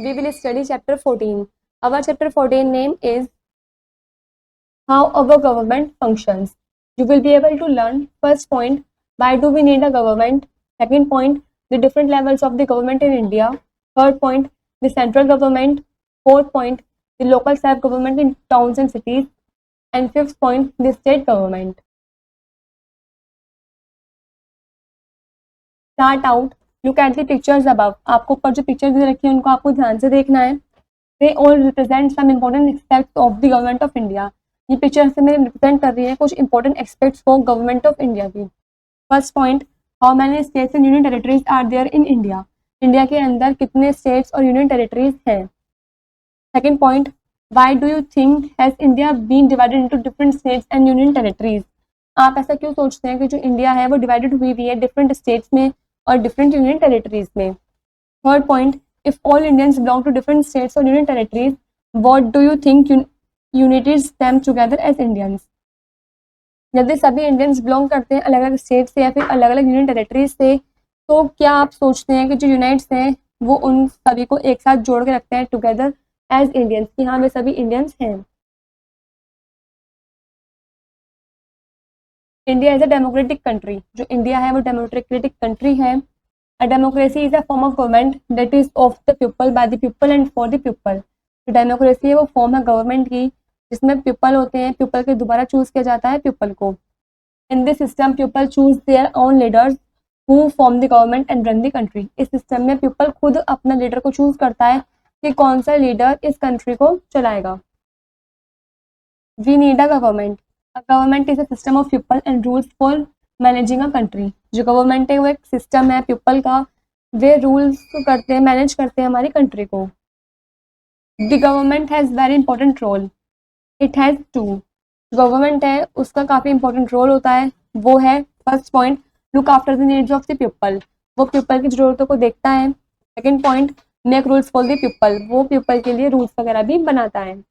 we will study chapter 14. Our chapter 14 name is How our government functions. You will be able to learn first point, why do we need a government? Second point, the different levels of the government in India. Third point, the central government. Fourth point, the local self-government in towns and cities. And fifth point, the state government. Start out. Look at the pictures above. आपको ऊपर जो pictures दे रखी है उनको आपको ध्यान से देखना है. They all represent some important aspects of the government of India. ये pictures से मेरे represent कर रही है कुछ important aspects को government of India की. First point, how many states and union territories are there in India? India के अंदर कितने states और union territories हैं? Second point, why do you think has India been divided into different states and union territories? आप ऐसा क्यों सोचते हैं कि जो इंडिया है वो डिवाइडेड हुई है डिफरेंट स्टेट्स में और डिफरेंट यूनियन टेरिटरीज में. Third point, if all Indians belong to different states और union territories, what do you think unities them together as Indians? यदि सभी इंडियंस बिलोंग करते हैं अलग अलग स्टेट से या फिर अलग अलग यूनियन टेरिटरीज से, तो क्या आप सोचते हैं कि जो यूनाइट्स हैं वो उन सभी को एक साथ जोड़ के रखते हैं टुगेदर एज इंडियंस, कि हाँ वे सभी इंडियंस हैं. India is a democratic country. जो इंडिया है वो डेमोक्रेटिक कंट्री है. A democracy is a form of government that is of the people, by the people and for the people. जो democracy है वो फॉर्म है गवर्नमेंट की जिसमें पीपल होते हैं, पीपल के द्वारा चूज किया जाता है पीपल को. In this system people choose their own leaders who form the government and run the country. इस सिस्टम में पीपल खुद अपना लीडर को चूज करता है कि कौन सा लीडर इस कंट्री को चलाएगा. We need a government. A government is a system of people and rules for managing a country. जो गवर्नमेंट है वो एक सिस्टम है पीपल का, वे रूल्स करते हैं, मैनेज करते हैं हमारी कंट्री को. The government has very important role. It has to. Government है उसका काफ़ी इंपॉर्टेंट रोल होता है. वो है first point, look after the needs of the people. वो पीपल की ज़रूरतों को देखता है. Second point, make rules for the people. वो पीपल के लिए रूल्स वगैरह भी बनाता है.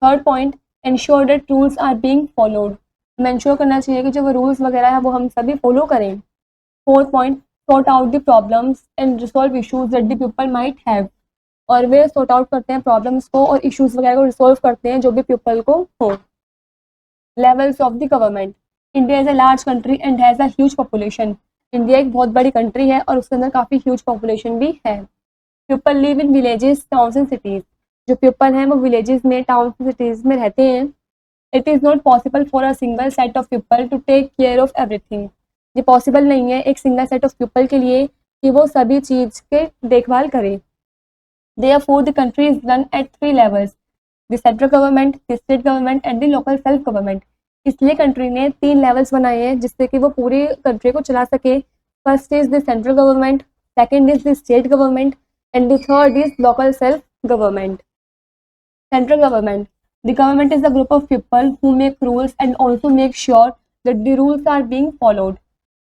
Third point, ensure that rules are being followed. हमें इंश्योर करना चाहिए कि जो वो रूल्स वगैरह है वो हम सभी फॉलो करें. Fourth point, sort out the problems and resolve issues that the people might have. और वे सॉर्ट आउट करते हैं प्रॉब्लम्स को और इश्यूज वगैरह को रिसॉल्व करते हैं जो भी पीपल को हो. Levels of the government. India is a large country and has a huge population. India एक बहुत बड़ी कंट्री है और उसके अंदर काफ़ी ह्यूज पॉपुलेशन भी है. People live in villages, towns and cities. जो पीपल हैं वो विलेजेस में, टाउन सिटीज़ में रहते हैं. It is not possible for a single set of people to take care of everything. ये पॉसिबल नहीं है एक सिंगल सेट ऑफ पीपल के लिए कि वो सभी चीज़ के देखभाल करे. Therefore the country is run at 3 levels, the central government, the state government and the local self government. इसलिए कंट्री ने 3 लेवल्स बनाए हैं जिससे कि वो पूरी कंट्री को चला सके. First is the central government, second is the state government and the third is local self government. Central government. The government is a group of people who make rules and also make sure that the rules are being followed.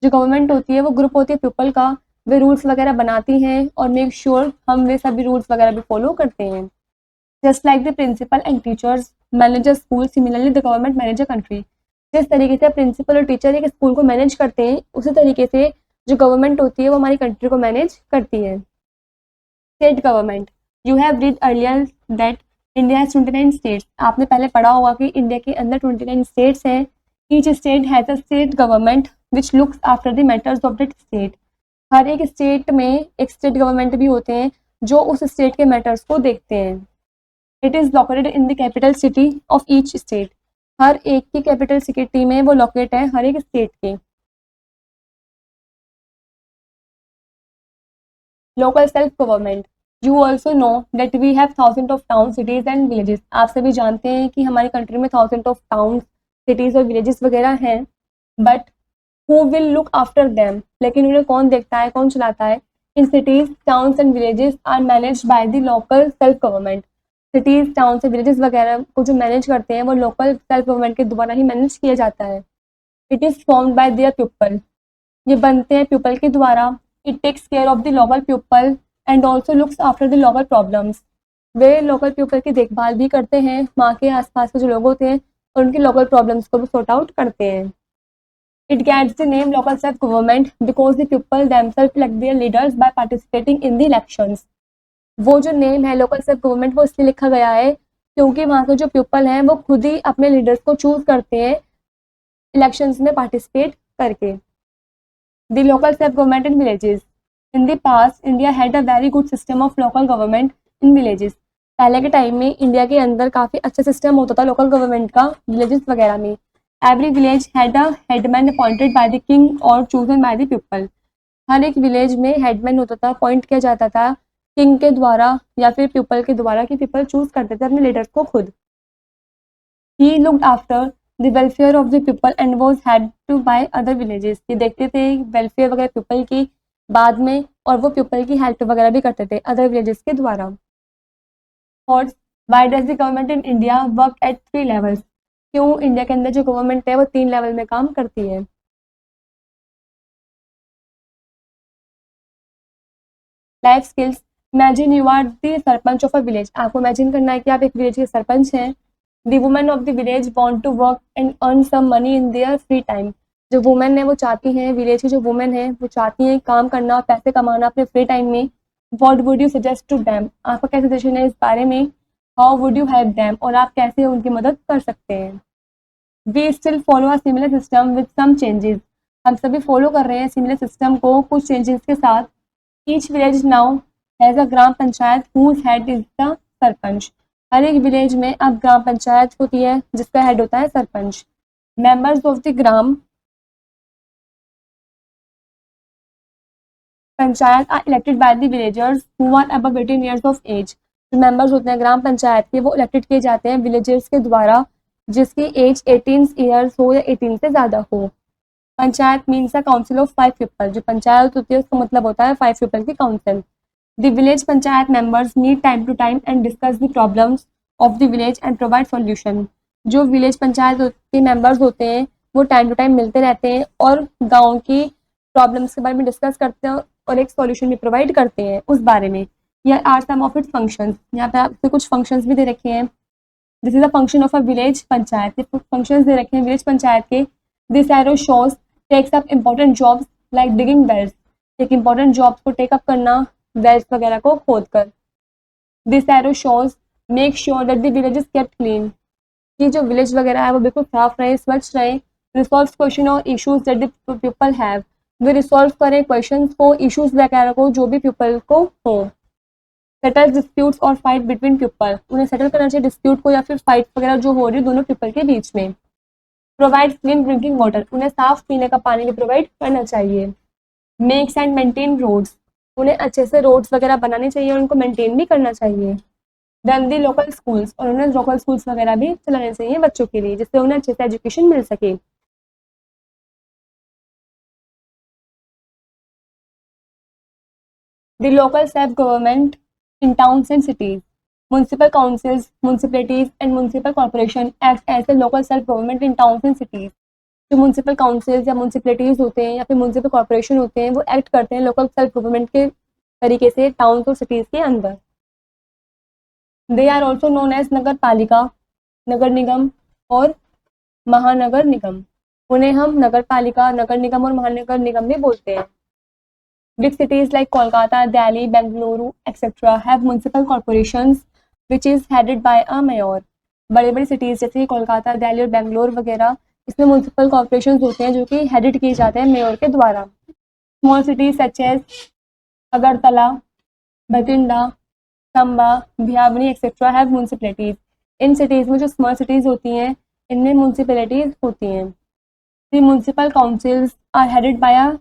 जो government होती है वो group होती है people का, वे rules वगैरह बनाती हैं और मेक श्योर हम वे सभी रूल्स वगैरह भी फॉलो करते हैं. Just like the principal and teachers manage a school, similarly the government manage a country. जिस तरीके से प्रिंसिपल और टीचर एक स्कूल को मैनेज करते हैं उसी तरीके से जो गवर्नमेंट होती है वो हमारी कंट्री को मैनेज करती है. State government. You have read earlier that India has 29 states. आपने पहले पढ़ा होगा कि इंडिया के अंदर 29 स्टेट्स हैं. Each state has a state government which looks after the matters of that state. हर एक स्टेट में एक स्टेट गवर्नमेंट भी होते हैं जो उस स्टेट के मैटर्स को देखते हैं. It is located in the capital city of each state. हर एक की कैपिटल सिटी में वो लोकेट है हर एक स्टेट के. Local self government. You also know that we have thousand of town, cities and villages. आप सभी जानते हैं कि हमारी कंट्री में थाउजेंड ऑफ टाउन, सिटीज़ और विलेजेस वगैरह हैं. But who will look after them. लेकिन उन्हें कौन देखता है, कौन चलाता है? In cities, towns and villages are manage by the local self government. Cities, towns और विलेजेस वगैरह को जो मैनेज करते हैं वो लोकल सेल्फ गवर्नमेंट के द्वारा ही मैनेज किया जाता है. It is formed by their people. ये बनते हैं पीपल के द्वारा. It takes care of the local people and also looks after the local problems. वे लोकल पीपल की देखभाल भी करते हैं, वहाँ के आसपास के जो लोग होते हैं और उनकी लोकल प्रॉब्लम्स को भी सॉर्ट आउट करते हैं. It gets the name local self-government because the people themselves elect their leaders by participating in the elections. वो जो नेम है लोकल सेल्फ गवर्नमेंट वो इसलिए लिखा गया है क्योंकि वहाँ के जो पीपल हैं वो खुद ही अपने लीडर्स को चूज करते हैं इलेक्शंस में पार्टिसिपेट करके. The local self government in villages. In the past India had a very good system of local government in villages. पहले के टाइम में इंडिया के अंदर काफ़ी अच्छा सिस्टम होता था लोकल गवर्नमेंट का विलेजेस वगैरह में. Every village had a headman appointed by the king और चूजन बाय द पीपल. हर एक विलेज में हेडमैन होता था, अपॉइंट किया जाता था किंग के द्वारा या फिर पीपल के द्वारा कि पीपल चूज करते थे अपने लीडर्स को खुद. ही looked after the welfare of the people and was head to by other villages. ये देखते थे वेलफेयर वगैरह पीपल की बाद में और वो पीपल की हेल्प वगैरह भी करते थे अदर विलेजेस के द्वारा. और why does the government in India work at 3 levels. क्यों इंडिया के अंदर जो गवर्नमेंट है वो 3 लेवल में काम करती है. Life skills. Imagine you are the sarpanch of a village. आपको इमेजिन करना है कि आप एक विलेज के सरपंच हैं. The women of the village want to work and earn some money in their free time. जो वुमेन है वो चाहती हैं, विलेज की जो वुमेन है वो चाहती हैं काम करना और पैसे कमाना अपने फ्री टाइम में. What would you suggest to them. आपका क्या सजेशन है इस बारे में. How would you help them. और आप कैसे उनकी मदद कर सकते हैं. We still follow a similar system with some changes. हम सभी फॉलो कर रहे हैं सिमिलर सिस्टम को कुछ चेंजेस के साथ. Each village now has a gram panchayat whose head is the sarpanch. हर एक विलेज में अब ग्राम पंचायत होती है जिसका हेड होता है sarpanch. Members of the gram panchayat are elected by the villagers who are above 18 years of age. जो मेंबर्स होते हैं ग्राम पंचायत के वो इलेक्टेड किए जाते हैं विलेजर्स के द्वारा जिसकी एज 18 ईयर्स हो या 18 से ज़्यादा हो. Panchayat means a council of 5 people. जो पंचायत होती है उसका मतलब होता है 5 पीपल की council. The village panchayat members meet time to time and discuss the problems of the village and provide solution. जो विलेज पंचायत के मेंबर्स होते हैं वो टाइम टू टाइम मिलते रहते हैं और गांव की प्रॉब्लम्स के बारे में डिस्कस करते हैं और एक सॉल्यूशन भी प्रोवाइड करते हैं उस बारे में. या are some of its functions. यहाँ पे आपसे कुछ फंक्शंस भी दे रखे हैं. This is a function of a village panchayat. ये फंक्शंस दे रखे हैं विलेज पंचायत के. This arrow shows takes up important jobs like digging wells. एक इम्पोर्टेंट जॉब्स को टेकअप करना वेल्स वगैरह को खोद कर. This arrow shows make sure that the village is kept clean. कि जो विलेज वगैरह है वो बिल्कुल साफ रहे, स्वच्छ रहे. रिसॉल्व क्वेश्चन और issues that the people have. Way resolve करें क्वेश्चंस को, इश्यूज वगैरह को जो भी पीपल को हो. सेटल डिस्प्यूट्स और फाइट बिटवीन पीपल. उन्हें सेटल करना चाहिए डिस्प्यूट को या फिर फाइट वगैरह जो हो रही है दोनों पीपल के बीच में. Provide clean drinking water. उन्हें साफ पीने का पानी भी प्रोवाइड करना चाहिए. Makes and maintain roads. उन्हें अच्छे से रोड्स वगैरह बनाने चाहिए और उनको मेंटेन भी करना चाहिए. देन दी लोकल स्कूल्स. और उन्हें लोकल स्कूल्स वगैरह भी चलाने चाहिए बच्चों के लिए जिससे उन्हें अच्छे से एजुकेशन मिल सके. The local self government in towns and cities. Municipal councils, municipalities and municipal corporation act as a local self government in towns and cities. जो म्यूनसिपल काउंसिल्स या म्यूनसिपलिटीज होते हैं या फिर म्यूनसिपल कॉर्पोरेशन होते हैं वो एक्ट करते हैं लोकल सेल्फ गवर्नमेंट के तरीके से टाउन और सिटीज़ के अंदर. They are also known as Nagar Palika, Nagar निगम और महानगर निगम. उन्हें हम नगर पालिका, नगर निगम और महानगर निगम भी बोलते हैं. Big cities like Kolkata, Delhi, Bengaluru etcetera have municipal corporations which is headed by a mayor. बड़ी बड़ी सिटीज़ जैसे कोलकाता, दिल्ली और बेंगलोर वगैरह इसमें म्यूनसिपल कॉर्पोरेशन होते हैं जो कि हेडेड किए जाते हैं मेयर के द्वारा. Small cities such as Agartala, Bathinda, Chamba, Bhiwani etcetera have municipalities. इन सिटीज़ में जो स्मॉल सिटीज़ होती हैं इनमें म्यूनसिपलिटीज़ होती हैं. The municipal councils are headed by a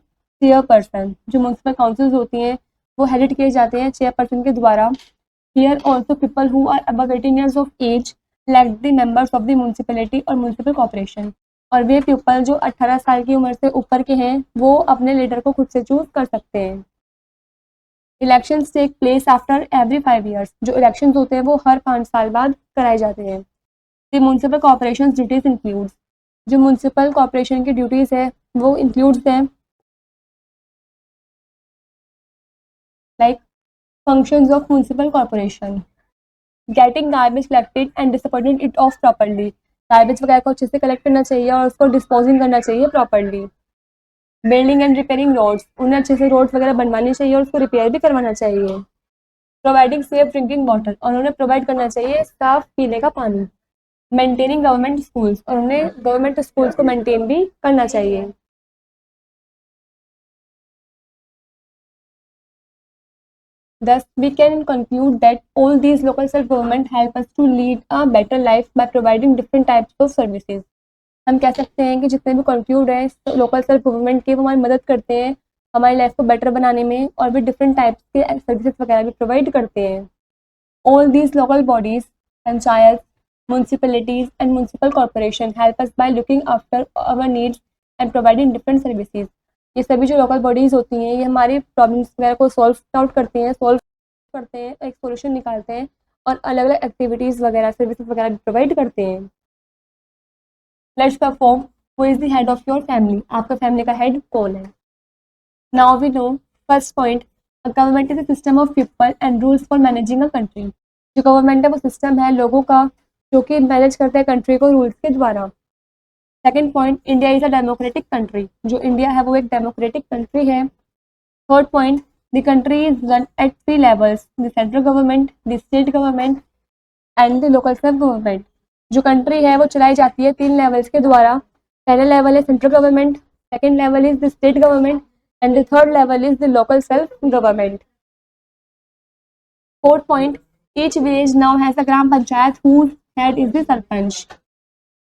chairperson. जो म्यूनसिपल काउंसिल्स होती हैं वो हेडेड किए जाते हैं चेयरपर्सन के द्वारा. Here also people who are above 18 years of age elect the members of the municipality और म्यूनसिपल कॉर्पोरेशन. और वे पीपल जो 18 साल की उम्र से ऊपर के हैं वो अपने लीडर को खुद से चूज कर सकते हैं. Elections take place after every 5 years. जो इलेक्शंस होते हैं वो हर 5 साल बाद कराए जाते हैं. The municipal corporation duties includes. जो म्यूनसिपल कॉर्पोरेशन की ड्यूटीज़ है वो इंक्लूड्स हैं like functions of municipal corporation. Getting garbage collected and disposing it of properly. Garbage वगैरह को अच्छे से कलेक्ट करना चाहिए और उसको डिस्पोजिंग करना चाहिए properly. Building and repairing roads, उन्हें अच्छे से रोड्स वगैरह बनवानी चाहिए और उसको रिपेयर भी करवाना चाहिए। प्रोवाइडिंग सेफ ड्रिंकिंग वाटर, और उन्हें प्रोवाइड करना चाहिए साफ पीने का पानी। मेंटेनिंग गवर्नमेंट स्कूल्स, और उन्हें गवर्नमेंट स्कूल्स को मेंटेन भी करना चाहिए। Thus, we can conclude that all these local self-government help us to lead a better life by providing different types of services. हम कह सकते हैं कि जितने भी कंक्लूड हैं लोकल सेल्फ गवर्नमेंट के, वो हमारी मदद करते हैं हमारी लाइफ को बेटर बनाने में, और भी डिफरेंट टाइप्स के सर्विसेज वगैरह भी प्रोवाइड करते हैं। All these local bodies, panchayat, municipalities and municipal corporation help us by looking after our needs and providing different services. ये सभी जो लोकल बॉडीज़ होती हैं ये हमारी प्रॉब्लम्स वगैरह को सॉल्व आउट करते हैं, एक सोल्यूशन निकालते हैं और अलग अलग एक्टिविटीज़ वगैरह सर्विसेज वगैरह भी प्रोवाइड करते हैं। Let's perform who is the head of your family, आपका फैमिली का हेड कौन है। Now we know first point, a government is a system of people and rules for managing a country. जो government है वो system है लोगों का जो कि मैनेज करते हैं कंट्री को रूल्स के द्वारा। Second point, India is a democratic country, जो इंडिया है वो एक डेमोक्रेटिक कंट्री है। Third point, the country is run at 3 levels, the central government, the state government and the local self government. जो country है वो चलाई जाती है 3 लेवल्स के द्वारा। पहला लेवल है central government, second level is the state government and the third level is the local self government. Fourth point, each village now has a gram panchayat whose head is the sarpanch.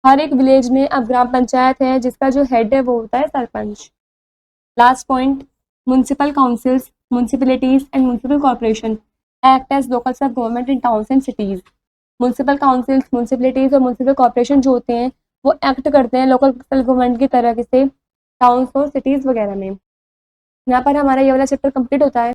हर एक विलेज में अब ग्राम पंचायत है जिसका जो हेड है वो होता है sarpanch. Last point, municipal councils, municipalities and municipal corporation act as local self government in towns and cities. Municipal councils, municipalities और म्यूनसिपल कॉर्पोरेशन जो होते हैं वो एक्ट करते हैं लोकल सेल्फ गवर्नमेंट की तरह से टाउन्स और सिटीज़ वगैरह में। यहाँ पर हमारा ये वाला चैप्टर कंप्लीट होता है।